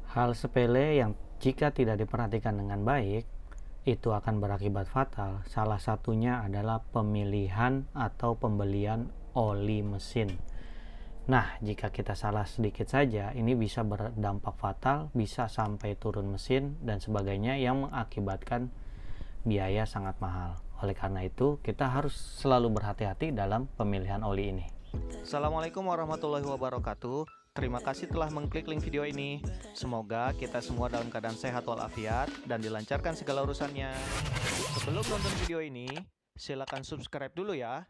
Hal sepele yang jika tidak diperhatikan dengan baik, itu akan berakibat fatal. Salah satunya adalah pemilihan atau pembelian oli mesin. Nah, jika kita salah sedikit saja, ini bisa berdampak fatal, bisa sampai turun mesin dan sebagainya yang mengakibatkan biaya sangat mahal. Oleh karena itu, kita harus selalu berhati-hati dalam pemilihan oli ini. Assalamualaikum warahmatullahi wabarakatuh. Terima kasih telah mengklik link video ini. Semoga kita semua dalam keadaan sehat walafiat dan dilancarkan segala urusannya. Sebelum nonton video ini, silakan subscribe dulu ya.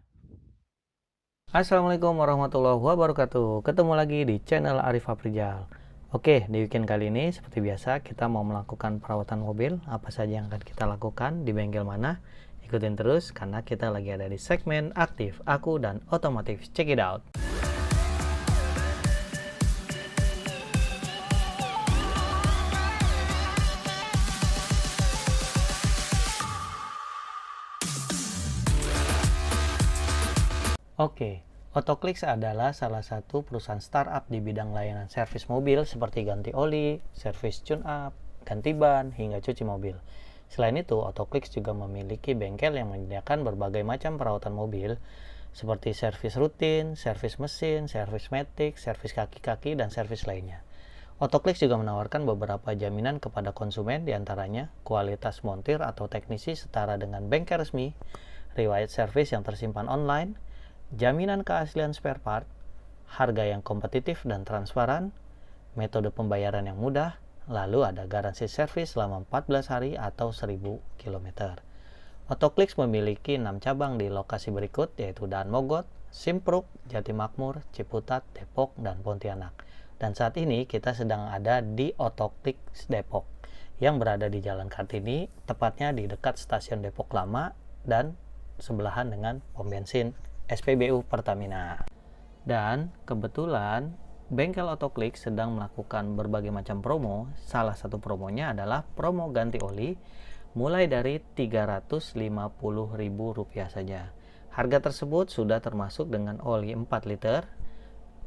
Assalamualaikum warahmatullahi wabarakatuh. Ketemu lagi di channel Arif Aprijal. Oke, di weekend kali ini seperti biasa kita mau melakukan perawatan mobil. Apa saja yang akan kita lakukan di bengkel mana? Ikutin terus karena kita lagi ada di segmen aktif aku dan otomotif. Check it out. Oke, Otoclix adalah salah satu perusahaan startup di bidang layanan servis mobil seperti ganti oli, servis tune-up, ganti ban, hingga cuci mobil. Selain itu, Otoclix juga memiliki bengkel yang menyediakan berbagai macam perawatan mobil seperti servis rutin, servis mesin, servis matic, servis kaki-kaki, dan servis lainnya. Otoclix juga menawarkan beberapa jaminan kepada konsumen, diantaranya kualitas montir atau teknisi setara dengan bengkel resmi, riwayat servis yang tersimpan online, jaminan keaslian spare part, harga yang kompetitif dan transparan, metode pembayaran yang mudah, lalu ada garansi servis selama 14 hari atau 1000 km. Otoclix memiliki 6 cabang di lokasi berikut, yaitu Daan Mogot, Simpruk, Jatimakmur, Ciputat, Depok, dan Pontianak. Dan saat ini kita sedang ada di Otoclix Depok, yang berada di Jalan Kartini, tepatnya di dekat stasiun Depok Lama dan sebelahan dengan pom bensin SPBU Pertamina. Dan kebetulan bengkel Otoclix sedang melakukan berbagai macam promo. Salah satu promonya adalah promo ganti oli mulai dari Rp350.000 saja. Harga tersebut sudah termasuk dengan oli 4 liter,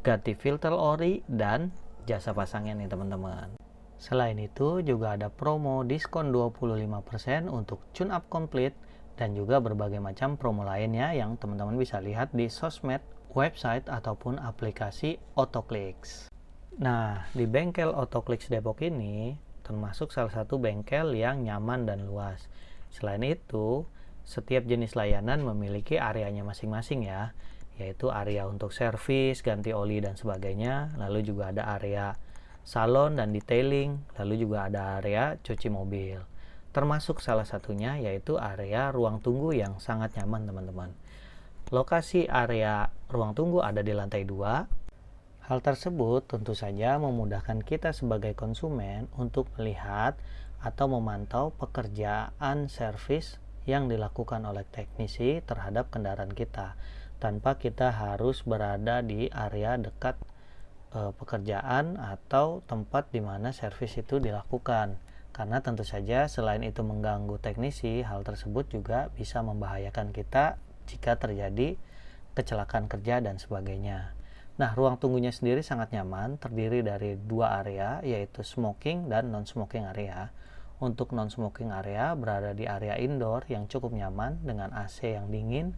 ganti filter ori, dan jasa pasangnya nih teman-teman. Selain itu juga ada promo diskon 25% untuk tune-up komplit dan juga berbagai macam promo lainnya yang teman-teman bisa lihat di sosmed, website, ataupun aplikasi Otoclix. Nah, di bengkel Otoclix Depok ini termasuk salah satu bengkel yang nyaman dan luas. Selain itu, setiap jenis layanan memiliki areanya masing-masing ya, yaitu area untuk servis, ganti oli, dan sebagainya. Lalu juga ada area salon dan detailing, lalu juga ada area cuci mobil. Termasuk salah satunya yaitu area ruang tunggu yang sangat nyaman teman-teman. Lokasi area ruang tunggu ada di lantai 2. Hal tersebut tentu saja memudahkan kita sebagai konsumen untuk melihat atau memantau pekerjaan servis yang dilakukan oleh teknisi terhadap kendaraan kita, tanpa kita harus berada di area dekat pekerjaan atau tempat di mana servis itu dilakukan. Karena tentu saja selain itu mengganggu teknisi, hal tersebut juga bisa membahayakan kita jika terjadi kecelakaan kerja dan sebagainya. Nah, ruang tunggunya sendiri sangat nyaman, terdiri dari 2 area, yaitu smoking dan non-smoking area. Untuk non-smoking area berada di area indoor yang cukup nyaman dengan AC yang dingin.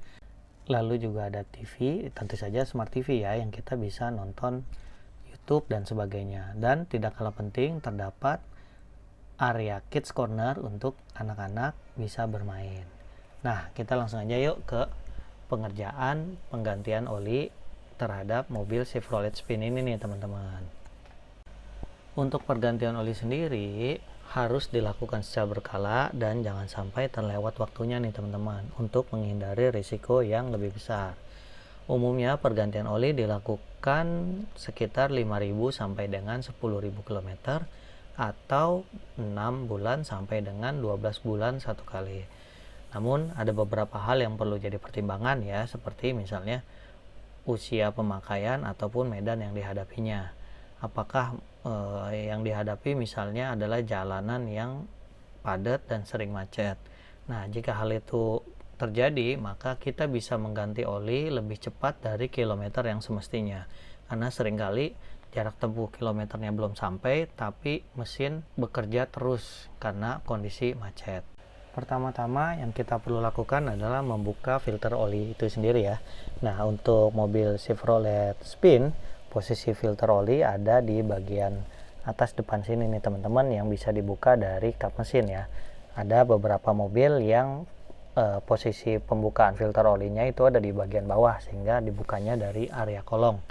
Lalu juga ada TV, tentu saja smart TV ya, yang kita bisa nonton YouTube dan sebagainya. Dan tidak kalah penting, terdapat area kids corner untuk anak-anak bisa bermain. Nah, kita langsung aja yuk ke pengerjaan penggantian oli terhadap mobil Chevrolet Spin ini nih teman-teman. Untuk pergantian oli sendiri harus dilakukan secara berkala dan jangan sampai terlewat waktunya nih teman-teman, untuk menghindari risiko yang lebih besar. Umumnya pergantian oli dilakukan sekitar 5.000 sampai dengan 10.000 km atau 6 bulan sampai dengan 12 bulan satu kali. Namun ada beberapa hal yang perlu jadi pertimbangan ya, seperti misalnya usia pemakaian ataupun medan yang dihadapinya. Apakah yang dihadapi misalnya adalah jalanan yang padat dan sering macet. Nah, jika hal itu terjadi, maka kita bisa mengganti oli lebih cepat dari kilometer yang semestinya. Karena seringkali jarak tempuh kilometernya belum sampai, tapi mesin bekerja terus karena kondisi macet. Pertama-tama yang kita perlu lakukan adalah membuka filter oli itu sendiri ya. Nah, untuk mobil Chevrolet Spin, posisi filter oli ada di bagian atas depan sini nih teman-teman, yang bisa dibuka dari kap mesin ya. Ada beberapa mobil yang posisi pembukaan filter olinya itu ada di bagian bawah, sehingga dibukanya dari area kolong.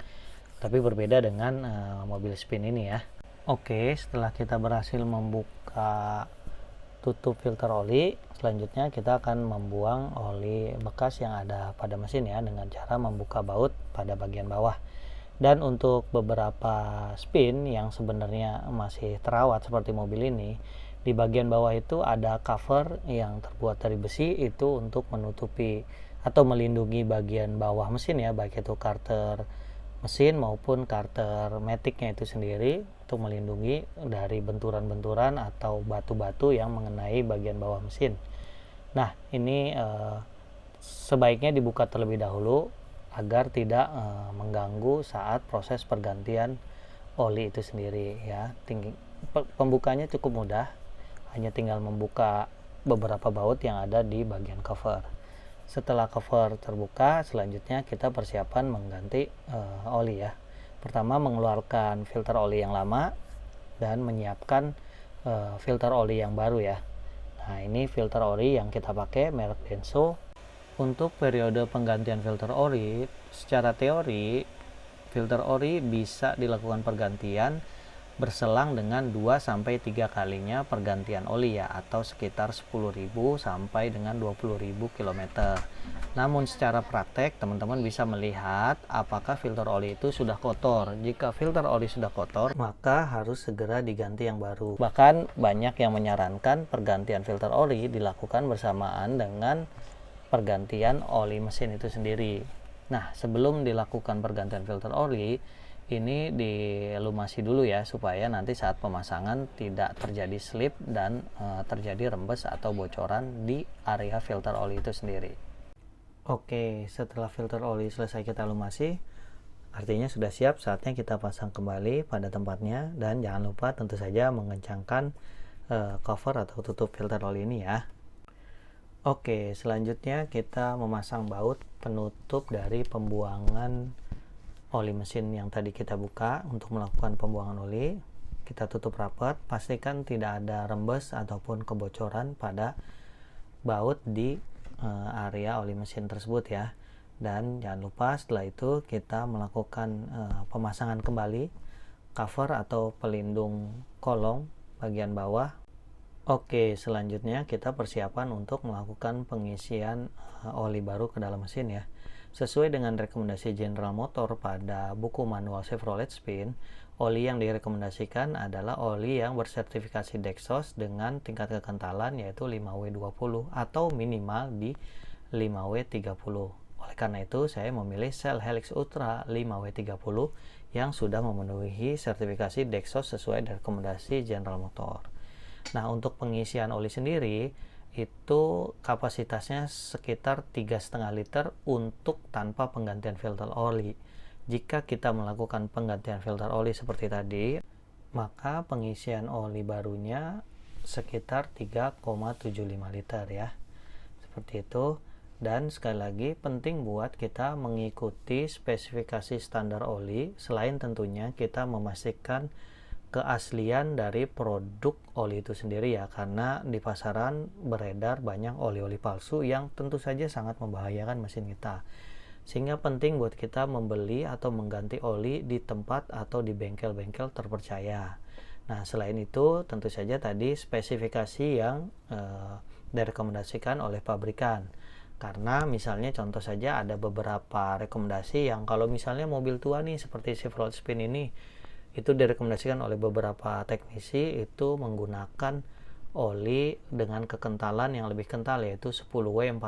Tapi berbeda dengan mobil Spin ini ya. Oke, setelah kita berhasil membuka tutup filter oli, selanjutnya kita akan membuang oli bekas yang ada pada mesin ya, dengan cara membuka baut pada bagian bawah. Dan untuk beberapa Spin yang sebenarnya masih terawat seperti mobil ini, di bagian bawah itu ada cover yang terbuat dari besi, itu untuk menutupi atau melindungi bagian bawah mesin ya, baik itu karter mesin maupun karter maticnya itu sendiri, untuk melindungi dari benturan-benturan atau batu-batu yang mengenai bagian bawah mesin. Nah, ini sebaiknya dibuka terlebih dahulu agar tidak mengganggu saat proses pergantian oli itu sendiri ya. Pembukanya cukup mudah, hanya tinggal membuka beberapa baut yang ada di bagian cover. Setelah cover terbuka, selanjutnya kita persiapan mengganti oli ya. Pertama, mengeluarkan filter oli yang lama dan menyiapkan filter oli yang baru ya. Nah, ini filter oli yang kita pakai merek Denso. Untuk periode penggantian filter oli, secara teori filter oli bisa dilakukan pergantian berselang dengan 2-3 kalinya pergantian oli ya, atau sekitar 10.000 sampai dengan 20.000 km. Namun secara praktek teman-teman bisa melihat apakah filter oli itu sudah kotor. Jika filter oli sudah kotor, maka harus segera diganti yang baru. Bahkan banyak yang menyarankan pergantian filter oli dilakukan bersamaan dengan pergantian oli mesin itu sendiri. Nah, sebelum dilakukan pergantian filter oli, ini dilumasi dulu ya, supaya nanti saat pemasangan tidak terjadi slip dan terjadi rembes atau bocoran di area filter oli itu sendiri. Oke, setelah filter oli selesai kita lumasi, artinya sudah siap, saatnya kita pasang kembali pada tempatnya. Dan jangan lupa tentu saja mengencangkan cover atau tutup filter oli ini ya. Oke, selanjutnya kita memasang baut penutup dari pembuangan oli mesin yang tadi kita buka. Untuk melakukan pembuangan oli, kita tutup rapat, pastikan tidak ada rembes ataupun kebocoran pada baut di area oli mesin tersebut ya. Dan jangan lupa setelah itu kita melakukan pemasangan kembali cover atau pelindung kolong bagian bawah. Oke, selanjutnya kita persiapan untuk melakukan pengisian oli baru ke dalam mesin ya. Sesuai dengan rekomendasi General Motor pada buku manual Chevrolet Spin, oli yang direkomendasikan adalah oli yang bersertifikasi Dexos dengan tingkat kekentalan yaitu 5W20 atau minimal di 5W30. Oleh karena itu, saya memilih Cell Helix Ultra 5W30 yang sudah memenuhi sertifikasi Dexos sesuai rekomendasi General Motor. Nah, untuk pengisian oli sendiri itu kapasitasnya sekitar 3,5 liter untuk tanpa penggantian filter oli. Jika kita melakukan penggantian filter oli seperti tadi, maka pengisian oli barunya sekitar 3,75 liter ya. Seperti itu. Dan sekali lagi penting buat kita mengikuti spesifikasi standar oli, selain tentunya kita memastikan keaslian dari produk oli itu sendiri ya, karena di pasaran beredar banyak oli-oli palsu yang tentu saja sangat membahayakan mesin kita. Sehingga penting buat kita membeli atau mengganti oli di tempat atau di bengkel-bengkel terpercaya. Nah, selain itu tentu saja tadi spesifikasi yang direkomendasikan oleh pabrikan. Karena misalnya contoh saja ada beberapa rekomendasi yang kalau misalnya mobil tua nih seperti Chevrolet Spin ini, itu direkomendasikan oleh beberapa teknisi itu menggunakan oli dengan kekentalan yang lebih kental yaitu 10W40.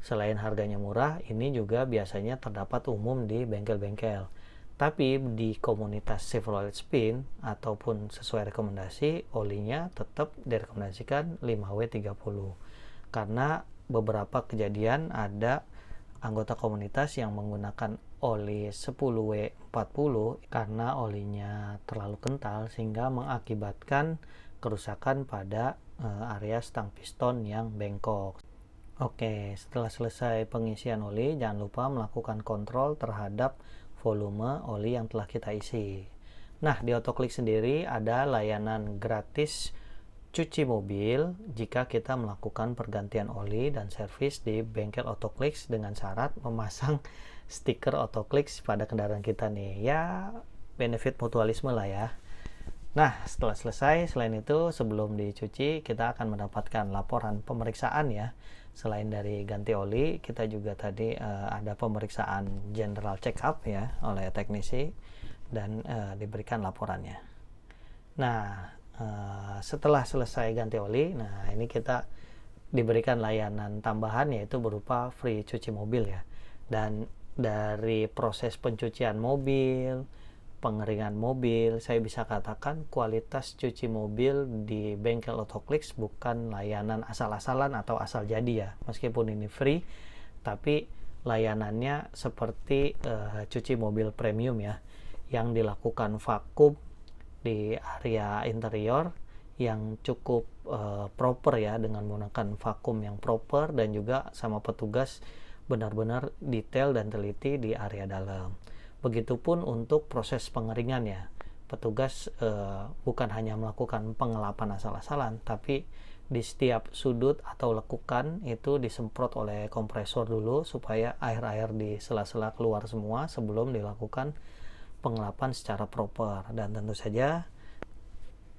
Selain harganya murah, ini juga biasanya terdapat umum di bengkel-bengkel. Tapi di komunitas Chevrolet Spin ataupun sesuai rekomendasi, olinya tetap direkomendasikan 5W30. Karena beberapa kejadian ada anggota komunitas yang menggunakan oli 10W40 karena olinya terlalu kental sehingga mengakibatkan kerusakan pada area stang piston yang bengkok. Oke, setelah selesai pengisian oli, jangan lupa melakukan kontrol terhadap volume oli yang telah kita isi. Nah, di Autoclick sendiri ada layanan gratis cuci mobil jika kita melakukan pergantian oli dan servis di bengkel Autoclick dengan syarat memasang stiker Autoclick pada kendaraan kita nih. Ya, benefit mutualisme lah ya. Nah, setelah selesai, selain itu sebelum dicuci kita akan mendapatkan laporan pemeriksaan ya. Selain dari ganti oli, kita juga tadi ada pemeriksaan general check up ya oleh teknisi dan diberikan laporannya. Nah, setelah selesai ganti oli, nah ini kita diberikan layanan tambahan yaitu berupa free cuci mobil ya. Dan dari proses pencucian mobil, pengeringan mobil, saya bisa katakan kualitas cuci mobil di bengkel Autoclick bukan layanan asal-asalan atau asal jadi ya. Meskipun ini free, tapi layanannya seperti cuci mobil premium ya, yang dilakukan vakum di area interior yang cukup proper ya, dengan menggunakan vakum yang proper dan juga sama petugas benar-benar detail dan teliti di area dalam. Begitupun untuk proses pengeringan ya, petugas bukan hanya melakukan pengelapan asal-asalan, tapi di setiap sudut atau lekukan itu disemprot oleh kompresor dulu supaya air-air di sela-sela keluar semua sebelum dilakukan pengelapan secara proper. Dan tentu saja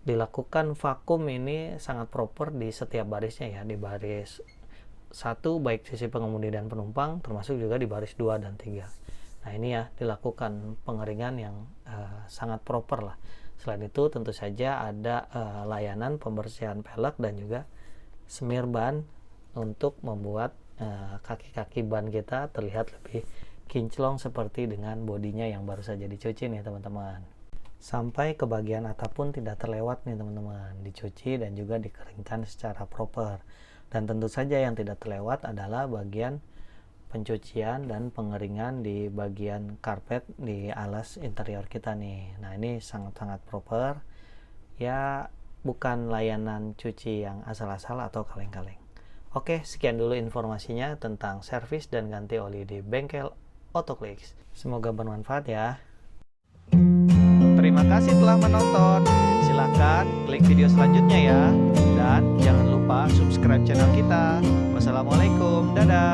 dilakukan vakum ini sangat proper di setiap barisnya ya, di baris 1 baik sisi pengemudi dan penumpang, termasuk juga di baris 2 dan 3. Nah ini ya, dilakukan pengeringan yang sangat proper lah. Selain itu tentu saja ada layanan pembersihan pelek dan juga semir ban untuk membuat kaki-kaki ban kita terlihat lebih kinclong seperti dengan bodinya yang baru saja dicuci nih teman-teman. Sampai ke bagian atap pun tidak terlewat nih teman-teman, dicuci dan juga dikeringkan secara proper. Dan tentu saja yang tidak terlewat adalah bagian pencucian dan pengeringan di bagian karpet di alas interior kita nih. Nah ini sangat-sangat proper ya, bukan layanan cuci yang asal-asal atau kaleng-kaleng. Oke, sekian dulu informasinya tentang servis dan ganti oli di bengkel Autoclick. Semoga bermanfaat ya. Terima kasih telah menonton. Silahkan klik video selanjutnya ya. Dan jangan lupa subscribe channel kita. Wassalamualaikum, dadah.